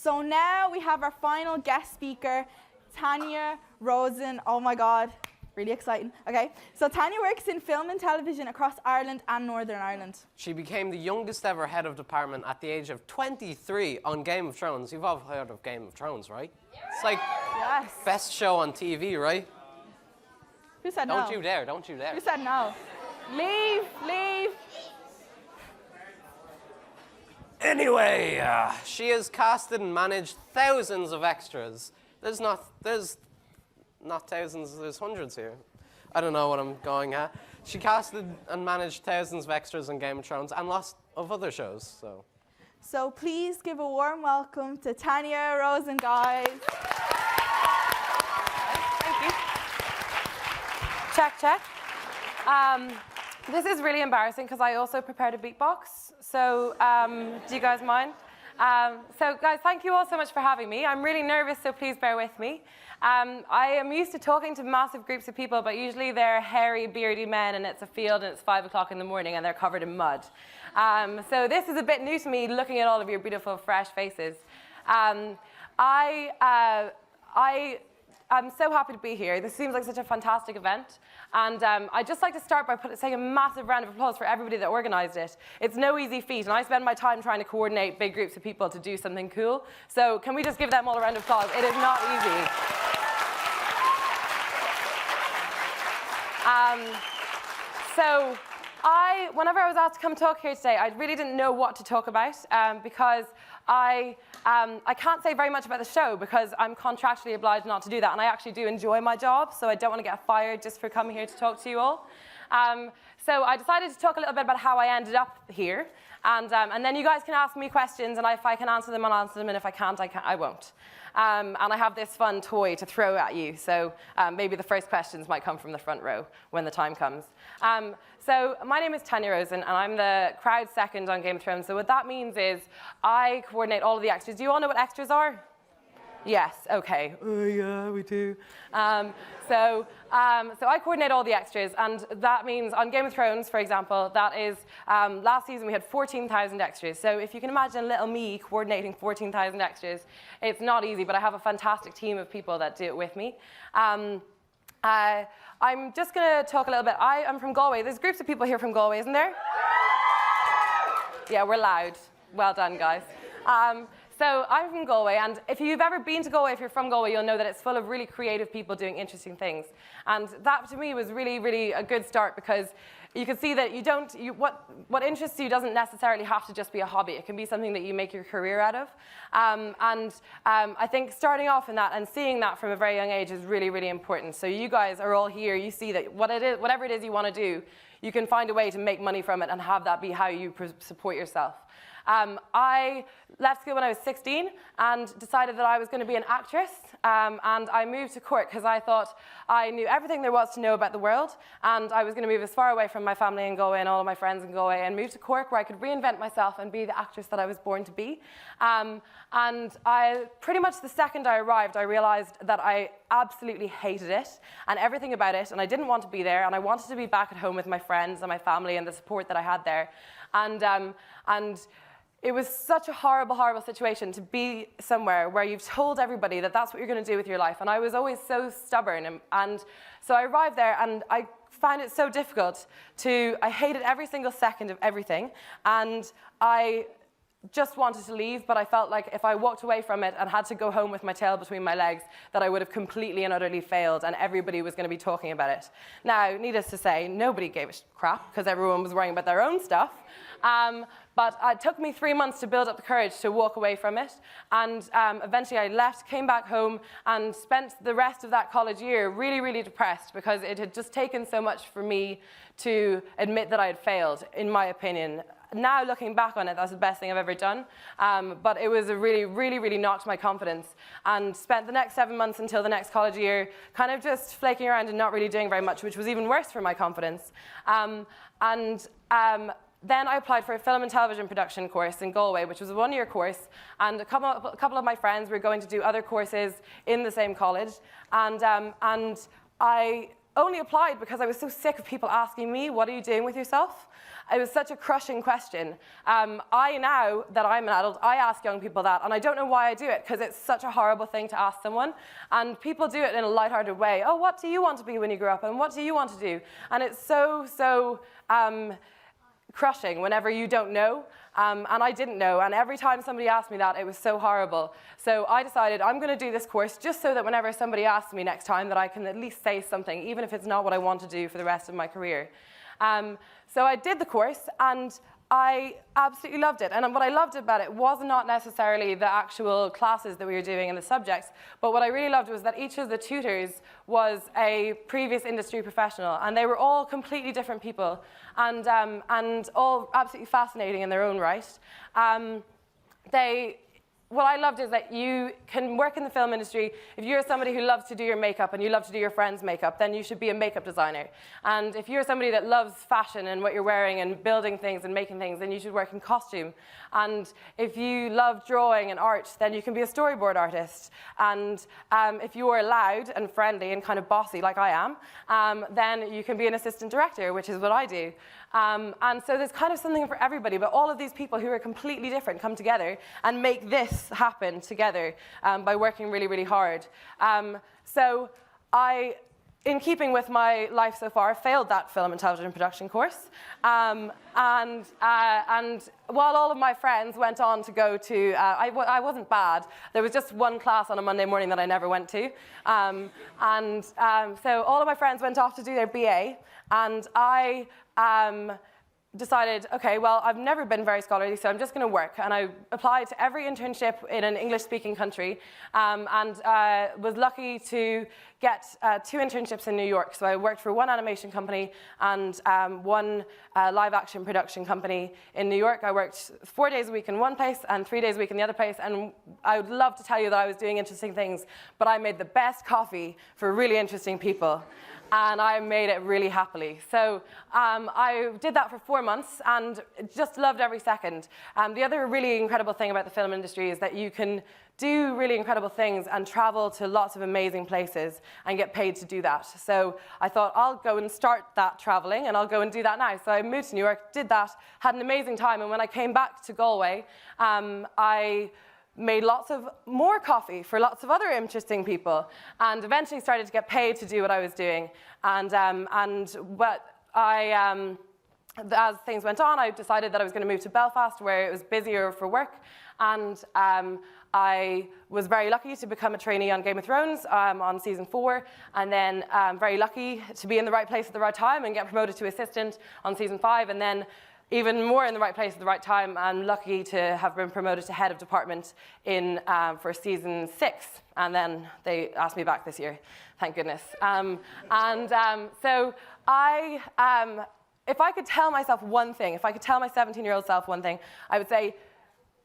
So now we have our final guest speaker, Tanya Rosen. Oh my God, really exciting. Okay, so Tanya works in film and television across Ireland and Northern Ireland. She became the youngest ever head of department at the age of 23 on Game of Thrones. You've all heard of Game of Thrones, right? It's like best show on TV, right? Who said no? Don't you dare, don't you dare. Who said no? Leave, leave. Anyway, she has casted and managed thousands of extras. There's not thousands, there's hundreds here. I don't know what I'm going at. She casted and managed thousands of extras on Game of Thrones and lots of other shows, so. So please give a warm welcome to Tanya Rosen, guys. Thank you. Check, check. This is really embarrassing because I also prepared a beatbox. So do you guys mind? So guys, thank you all so much for having me. I'm really nervous, so please bear with me. I am used to talking to massive groups of people, but usually they're hairy, beardy men, and it's a field, and it's 5 o'clock in the morning, and they're covered in mud. So this is a bit new to me, looking at all of your beautiful, fresh faces. I'm so happy to be here. This seems like such a fantastic event. And I'd just like to start by saying a massive round of applause for everybody that organized it. It's no easy feat, and I spend my time trying to coordinate big groups of people to do something cool. So can we just give them all a round of applause? It is not easy. So whenever I was asked to come talk here today, I really didn't know what to talk about because I can't say very much about the show because I'm contractually obliged not to do that, and I actually do enjoy my job, so I don't want to get fired just for coming here to talk to you all. So I decided to talk a little bit about how I ended up here, and then you guys can ask me questions, and if I can answer them, I'll answer them, and if I can't, I won't. And I have this fun toy to throw at you, so maybe the first questions might come from the front row when the time comes. So my name is Tanya Rosen, and I'm the crowd second on Game of Thrones. So what that means is I coordinate all of the extras. Do you all know what extras are? Yes, okay. Oh yeah, we do. So I coordinate all the extras, and that means on Game of Thrones, for example, that is, last season we had 14,000 extras. So if you can imagine little me coordinating 14,000 extras, it's not easy, but I have a fantastic team of people that do it with me. I'm just going to talk a little bit. I am from Galway. There's groups of people here from Galway, isn't there? Yeah, we're loud. Well done, guys. So I'm from Galway, and if you've ever been to Galway, if you're from Galway, you'll know that it's full of really creative people doing interesting things. And that, to me, was really, really a good start because you can see that what interests you doesn't necessarily have to just be a hobby. It can be something that you make your career out of. I think starting off in that and seeing that from a very young age is really, really important. So you guys are all here. You see that whatever it is you want to do, you can find a way to make money from it and have that be how you support yourself. I left school when I was 16 and decided that I was going to be an actress, and I moved to Cork because I thought I knew everything there was to know about the world, and I was going to move as far away from my family in Galway and all of my friends in Galway and move to Cork where I could reinvent myself and be the actress that I was born to be. And pretty much the second I arrived, I realized that I absolutely hated it and everything about it, and I didn't want to be there, and I wanted to be back at home with my friends and my family and the support that I had there. And it was such a horrible, horrible situation to be somewhere where you've told everybody that that's what you're going to do with your life. And I was always so stubborn. And so I arrived there, and I found it so difficult I hated every single second of everything. And I just wanted to leave, but I felt like if I walked away from it and had to go home with my tail between my legs, that I would have completely and utterly failed, and everybody was going to be talking about it. Now, needless to say, nobody gave a crap, because everyone was worrying about their own stuff. But it took me 3 months to build up the courage to walk away from it, and eventually I left, came back home, and spent the rest of that college year really, really depressed, because it had just taken so much for me to admit that I had failed, in my opinion. Now, looking back on it, that's the best thing I've ever done. But it was a really, really, really knocked my confidence, and spent the next 7 months until the next college year kind of just flaking around and not really doing very much, which was even worse for my confidence. Then I applied for a film and television production course in Galway, which was a one-year course, and a couple of my friends were going to do other courses in the same college, and I only applied because I was so sick of people asking me, what are you doing with yourself? It was such a crushing question. Now that I'm an adult, I ask young people that, and I don't know why I do it, because it's such a horrible thing to ask someone. And people do it in a lighthearted way. Oh, what do you want to be when you grow up, and what do you want to do? And it's so crushing whenever you don't know. And I didn't know, and every time somebody asked me that, it was so horrible. So I decided I'm going to do this course just so that whenever somebody asks me next time that I can at least say something, even if it's not what I want to do for the rest of my career. So I did the course, and I absolutely loved it. And what I loved about it was not necessarily the actual classes that we were doing and the subjects, but what I really loved was that each of the tutors was a previous industry professional, and they were all completely different people, and all absolutely fascinating in their own right. What I loved is that you can work in the film industry. If you're somebody who loves to do your makeup and you love to do your friend's makeup, then you should be a makeup designer. And if you're somebody that loves fashion and what you're wearing and building things and making things, then you should work in costume. And if you love drawing and art, then you can be a storyboard artist. And if you are loud and friendly and kind of bossy like I am, then you can be an assistant director, which is what I do. And so there's kind of something for everybody, but all of these people who are completely different come together and make this happen together by working really, really hard. So I, in keeping with my life so far, failed that film and television production course. And while all of my friends went on to go to, I wasn't bad. There was just one class on a Monday morning that I never went to. So all of my friends went off to do their BA, and I decided, okay, well, I've never been very scholarly, so I'm just going to work. And I applied to every internship in an English-speaking country, and was lucky to get 2 internships in New York. So I worked for one animation company and one live-action production company in New York. I worked 4 days a week in one place and 3 days a week in the other place. And I would love to tell you that I was doing interesting things, but I made the best coffee for really interesting people. And I made it really happily. So I did that for 4 months and just loved every second. The other really incredible thing about the film industry is that you can do really incredible things and travel to lots of amazing places and get paid to do that. So I thought, I'll go and start that traveling, and I'll go and do that now. So I moved to New York, did that, had an amazing time, and when I came back to Galway, I made lots of more coffee for lots of other interesting people, and eventually started to get paid to do what I was doing. As things went on, I decided that I was going to move to Belfast, where it was busier for work, and I was very lucky to become a trainee on Game of Thrones on season 4, and then very lucky to be in the right place at the right time and get promoted to assistant on season 5, and then even more in the right place at the right time. I'm lucky to have been promoted to head of department for season 6, and then they asked me back this year, thank goodness. So if I could tell myself one thing, if I could tell my 17-year-old self one thing, I would say,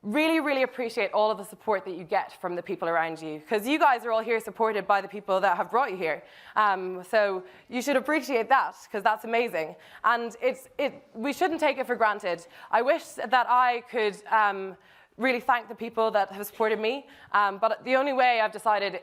really, really appreciate all of the support that you get from the people around you, because you guys are all here supported by the people that have brought you here. So you should appreciate that, because that's amazing. And we shouldn't take it for granted. I wish that I could really thank the people that have supported me, but the only way I've decided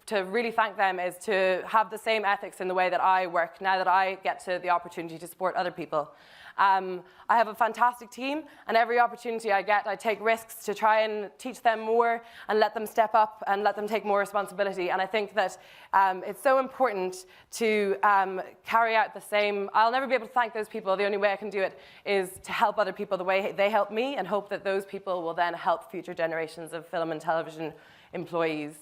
to really thank them is to have the same ethics in the way that I work, now that I get the opportunity to support other people. I have a fantastic team, and every opportunity I get, I take risks to try and teach them more and let them step up and let them take more responsibility. And I think that it's so important to carry out the same. I'll never be able to thank those people. The only way I can do it is to help other people the way they help me, and hope that those people will then help future generations of film and television employees.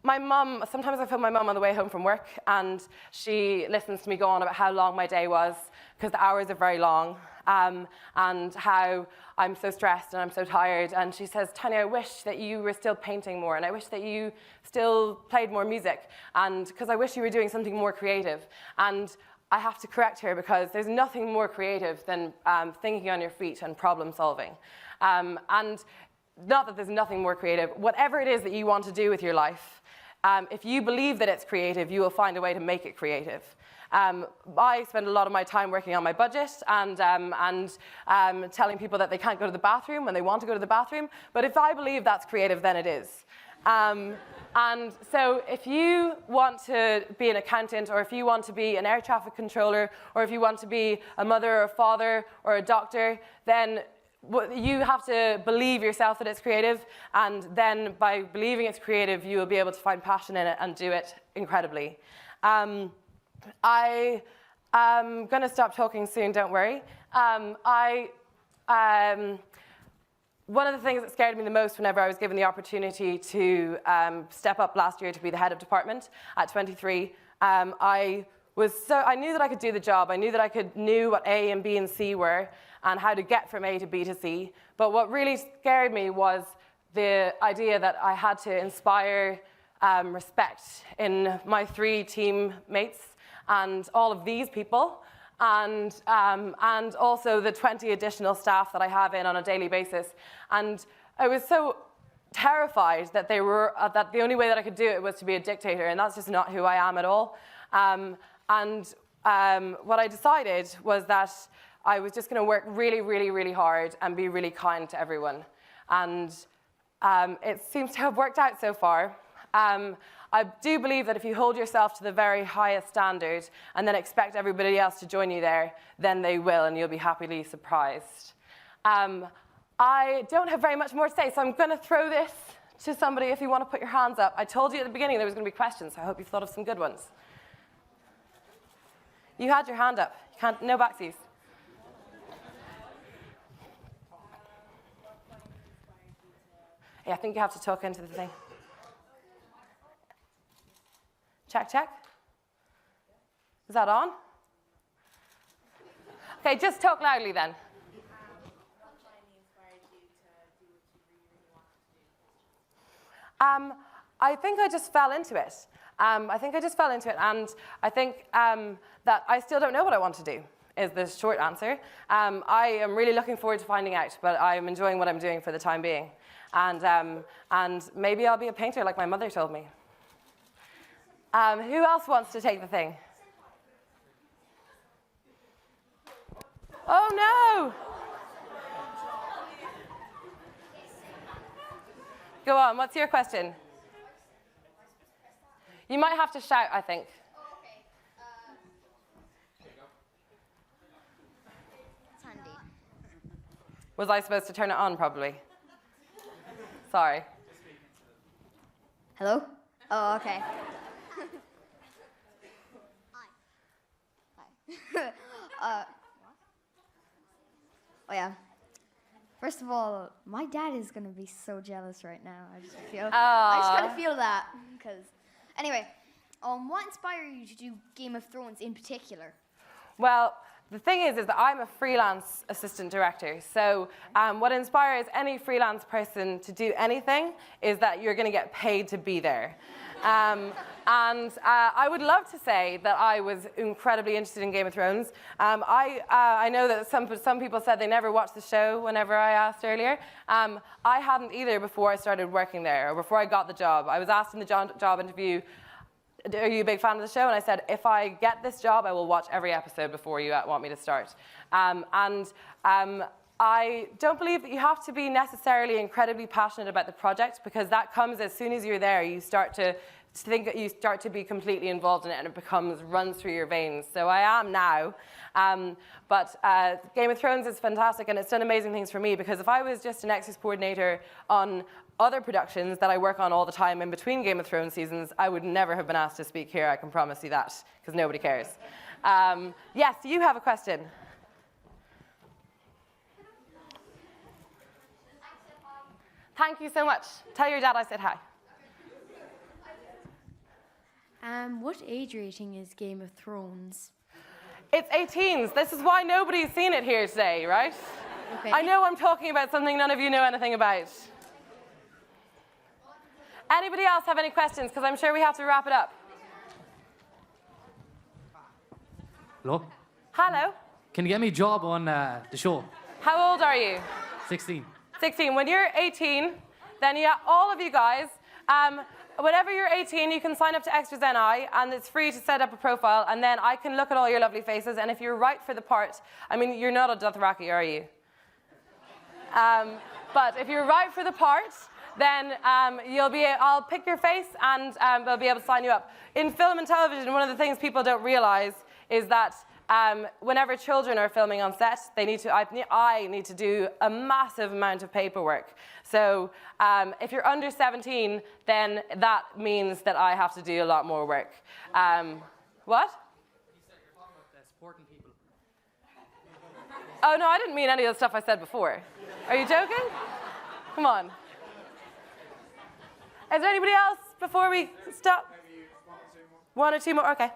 My mum, sometimes I phone my mum on the way home from work, and she listens to me go on about how long my day was, because the hours are very long, and how I'm so stressed and I'm so tired. And she says, Tanya, I wish that you were still painting more, and I wish that you still played more music, and because I wish you were doing something more creative. And I have to correct her, because there's nothing more creative than thinking on your feet and problem solving. And not that there's nothing more creative. Whatever it is that you want to do with your life, if you believe that it's creative, you will find a way to make it creative. I spend a lot of my time working on my budget and telling people that they can't go to the bathroom when they want to go to the bathroom. But if I believe that's creative, then it is. And so if you want to be an accountant, or if you want to be an air traffic controller, or if you want to be a mother or a father or a doctor, then you have to believe yourself that it's creative, and then by believing it's creative, you will be able to find passion in it and do it incredibly. I am going to stop talking soon, don't worry. One of the things that scared me the most whenever I was given the opportunity to step up last year to be the head of department at 23, I knew that I could do the job. I knew that I knew what A and B and C were and how to get from A to B to C. But what really scared me was the idea that I had to inspire respect in my 3 teammates and all of these people, and also the 20 additional staff that I have in on a daily basis. And I was so terrified that that the only way that I could do it was to be a dictator, and that's just not who I am at all. What I decided was that I was just going to work really, really, really hard and be really kind to everyone. And it seems to have worked out so far. I do believe that if you hold yourself to the very highest standard and then expect everybody else to join you there, then they will, and you'll be happily surprised. I don't have very much more to say, so I'm going to throw this to somebody if you want to put your hands up. I told you at the beginning there was going to be questions, so I hope you've thought of some good ones. You had your hand up. You can't, no backsies. Yeah, I think you have to talk into the thing. Check, check. Is that on? Okay, just talk loudly then. I think I just fell into it. And I think that I still don't know what I want to do, is the short answer. I am really looking forward to finding out, but I'm enjoying what I'm doing for the time being. And maybe I'll be a painter like my mother told me. Who else wants to take the thing? Oh, no! Go on, what's your question? You might have to shout, I think. It's handy. Was I supposed to turn it on, probably? Sorry. Hello? Oh, okay. Hi. Oh yeah. First of all, my dad is gonna be so jealous right now. I just kind of feel that. Because, anyway, what inspired you to do Game of Thrones in particular? Well, the thing is that I'm a freelance assistant director. So what inspires any freelance person to do anything is that you're going to get paid to be there. I would love to say that I was incredibly interested in Game of Thrones. I know that some people said they never watched the show whenever I asked earlier. I hadn't either before I started working there, or before I got the job. I was asked in the job interview, are you a big fan of the show? And I said, if I get this job, I will watch every episode before you want me to start. I don't believe that you have to be necessarily incredibly passionate about the project, because that comes as soon as you're there. You start to think that you start to be completely involved in it, and it runs through your veins. So I am now. But Game of Thrones is fantastic, and it's done amazing things for me, because if I was just an access coordinator on other productions that I work on all the time in between Game of Thrones seasons, I would never have been asked to speak here, I can promise you that, because nobody cares. Yes, you have a question. Thank you so much. Tell your dad I said hi. What age rating is Game of Thrones? It's 18s. This is why nobody's seen it here today, right? Okay. I know I'm talking about something none of you know anything about. Anybody else have any questions? Because I'm sure we have to wrap it up. Hello? Hello. Can you get me a job on the show? How old are you? 16. 16. When you're 18, then all of you guys, whenever you're 18, you can sign up to Extras NI, and it's free to set up a profile, and then I can look at all your lovely faces, and if you're right for the part, I mean, you're not a Dothraki, are you? But if you're right for the part, then I'll pick your face and they'll be able to sign you up. In film and television, one of the things people don't realize is that whenever children are filming on set, I need to do a massive amount of paperwork. So if you're under 17, then that means that I have to do a lot more work. What? You said you're talking about supporting people. Oh, no, I didn't mean any of the stuff I said before. Are you joking? Come on. Is there anybody else before we stop? Maybe one or two more. One or two more? Okay.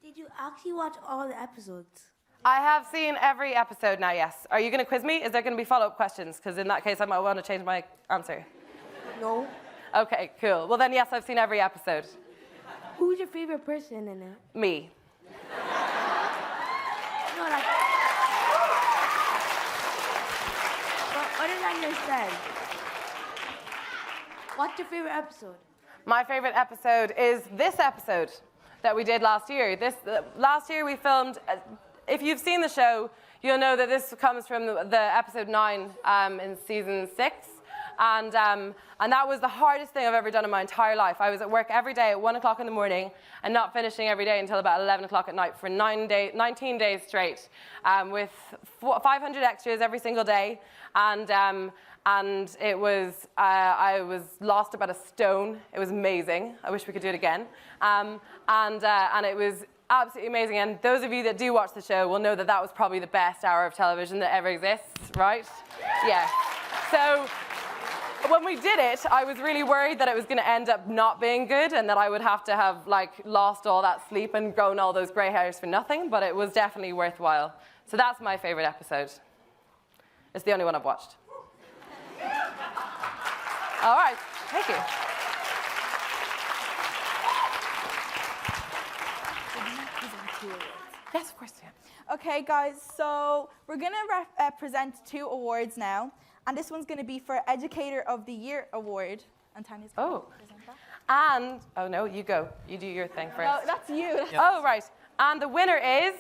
Did you actually watch all the episodes? I have seen every episode now, yes. Are you going to quiz me? Is there going to be follow-up questions? Because in that case, I might want to change my answer. No. Okay, cool. Well, then, yes, I've seen every episode. Who's your favorite person in it? Me. No, like. But other than yourself, what's your favorite episode? My favorite episode is this episode that we did last year. Last year we filmed, if you've seen the show, you'll know that this comes from the episode 9 in season 6. And that was the hardest thing I've ever done in my entire life. I was at work every day at 1 o'clock in the morning and not finishing every day until about 11 o'clock at night for 19 days straight, with 500 extras every single day. And it was, I was lost about a stone. It was amazing. I wish we could do it again. And it was absolutely amazing. And those of you that do watch the show will know that that was probably the best hour of television that ever exists, right? Yeah. So when we did it, I was really worried that it was going to end up not being good and that I would have to have lost all that sleep and grown all those grey hairs for nothing, but it was definitely worthwhile. So that's my favorite episode. It's the only one I've watched. All right, thank you. Yes, of course, yeah. Okay, guys, so we're going to present 2 awards now. And this one's going to be for Educator of the Year Award. And Tanya's going to present that. And, oh no, you go. You do your thing first. No, that's you. Yeah. Oh, right. And the winner is...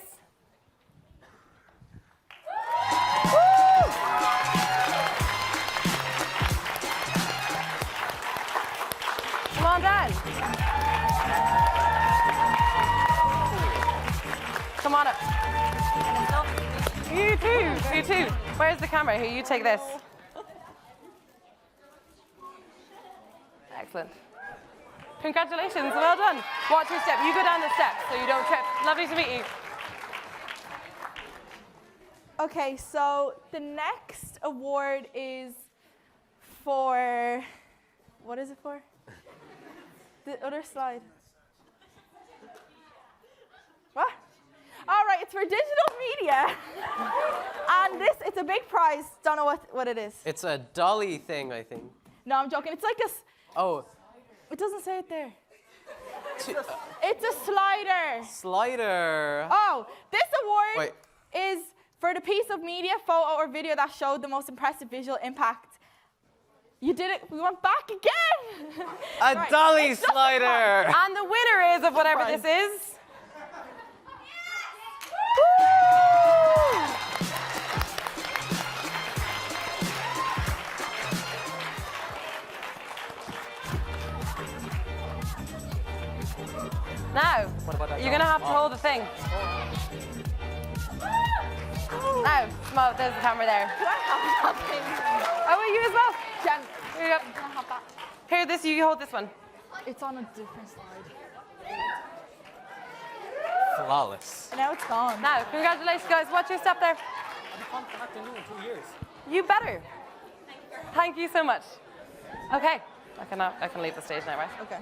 Come on down. Come on up. You too. You too. Where's the camera? Here, you take this. Excellent. Congratulations. Well done. Watch your step. You go down the steps so you don't trip. Lovely to meet you. Okay, so the next award is for... What is it for? The other slide. What? All right, it's for digital media. And it's a big prize. Don't know what it is. It's a dolly thing, I think. No, I'm joking. It's like a... Oh. It doesn't say it there. It's a slider. Slider. Oh, this award Wait. is for the piece of media, photo, or video that showed the most impressive visual impact. You did it. We went back again. A Right. dolly It's just a slider. And the winner is of whatever Prize. this is. Now, you're going to have to hold the thing. Now, Smo, there's the camera there. Can I have that thing? Oh, wait, you as well. Jen, Here you go. can I have that? Here, this, you hold this one. It's on a different slide. Flawless. And now it's gone. Now, congratulations, guys. Watch your step there. Contracting you in 2 years. You better. Thank you so much. Okay. I can leave the stage now, right? Okay.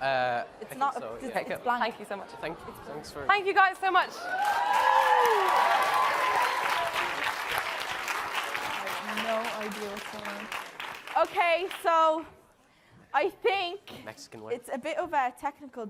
It's not. so, It's, Okay, cool. it's blank. Thank you so much. Thanks for... Thank you guys so much. No idea what's going on. Okay, so I think Mexican way. it's a bit of a technical